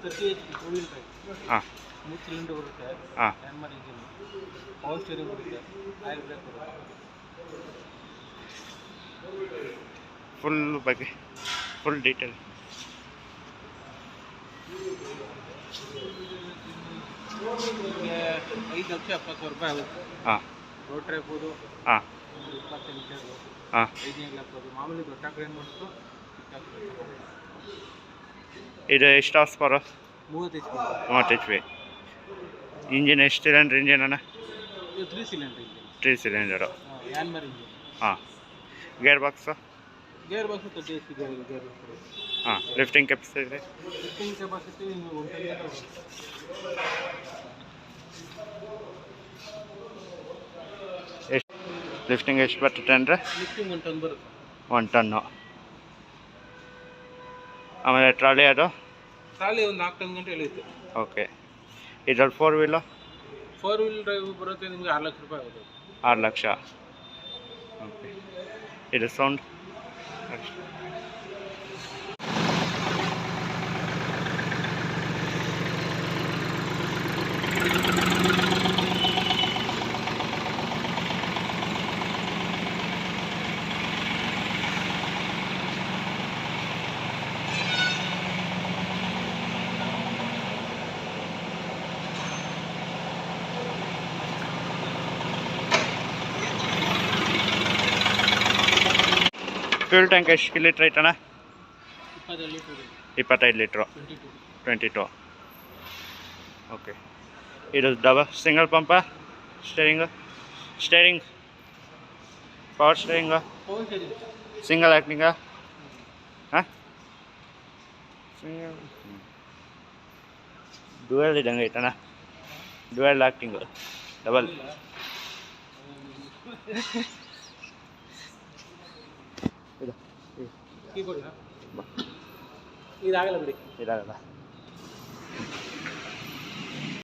30 HP two wheel drive. ಹಾಂ 3 cylinder ಬರುತ್ತೆ. ಹಾಂ ಹ್ಯಾಮರ್ ಇಂಜಿನ್, ಪವರ್ ಸ್ಟೀರಿಂಗ್ ಬರುತ್ತೆ, ಆಯಿಲ್ ಬ್ರೇಕ್ ಬರುತ್ತೆ. ಫುಲ್ ಬಗ್ಗೆ ಫುಲ್ ಡೀಟೇಲ್. ನಿಮಗೆ 5,70,000 ರೂಪಾಯಿ ಆಗುತ್ತೆ. ಹಾಂ ರೋಡ್ ಟ್ರೈಪ್ ಹೋದು ಹಾಂ 20 ಲೀಟರ್ದು ಹಾಂ 5 ಹಾಕೋದು. ಮಾಮೂಲಿ ದೊಡ್ಡ ಟ್ರ್ಯಾಕ್ಟರ್ ಏನು ಮಾಡಿಸ್ತು ಇದು ಎಷ್ಟು horse power? 30 HP. 30 HP. Engine ಎಷ್ಟು ಸಿಲಿಂಡ್ರ್ ಇಂಜಿನ್ ಅಣ್ಣ? ಇದು 3 cylinder engine. 3 cylinder. Hammer engine. ಹಾಂ gear box? Gear box 30 HP gear box. ಹಾಂ lifting capacity? Lifting capacity 1 ton. ಎಷ್ಟು ಲಿಫ್ಟಿಂಗ್ ಎಷ್ಟು ಬರ್ತದೆ ಅಂದರೆ? ಲಿಫ್ಟಿಂಗ್ 1 ಟನ್ ಬರುತ್ತೆ. 1 ಟನ್ನು. ಆಮೇಲೆ ಟ್ರಾಲಿ ಅದು? ಟ್ರಾಲಿ ಒಂದು 4 ಟನ್ ಗಂಟೆ ಎಳೆಯುತ್ತೆ. ಓಕೆ. ಇದ್ರಲ್ಲಿ 4 ವೀಲು? 4 ವೀಲ್ ಡ್ರೈವ್ ಬರುತ್ತೆ ನಿಮಗೆ 6 ಲಕ್ಷ ರೂಪಾಯಿ ಆಗುತ್ತೆ. 6 ಲಕ್ಷ. ಓಕೆ. ಇದು ಸೌಂಡ್? ಫ್ಯೂಲ್ ಟ್ಯಾಂಕ್ ಎಷ್ಟು ಲೀಟ್ರ್ ಐತಣ್ಣ? 22 ಲೀಟರ್. 25 ಲೀಟ್ರು. 22. ಓಕೆ. ಇದು ಸಿಂಗಲ್ ಪಂಪಾ? ಸ್ಟೇರಿಂಗ್ ಪವರ್ ಸ್ಟೇರಿಂಗಾ? Power steering. ಸಿಂಗಲ್ ಆ್ಯಕ್ಟಿಂಗಾ? ಹಾಂ ಸಿಂಗಲ್ ಡ್ಯುಯಲ್ ಇದ್ದಂಗೆ ಐತಣ್ಣ. Dual acting double. ಇದು ಕೀಬೋರ್ಡ್ ಇದಾಗಲ್ಲ ಬಿಡಿ. ಇದಾಗಲ್ಲ.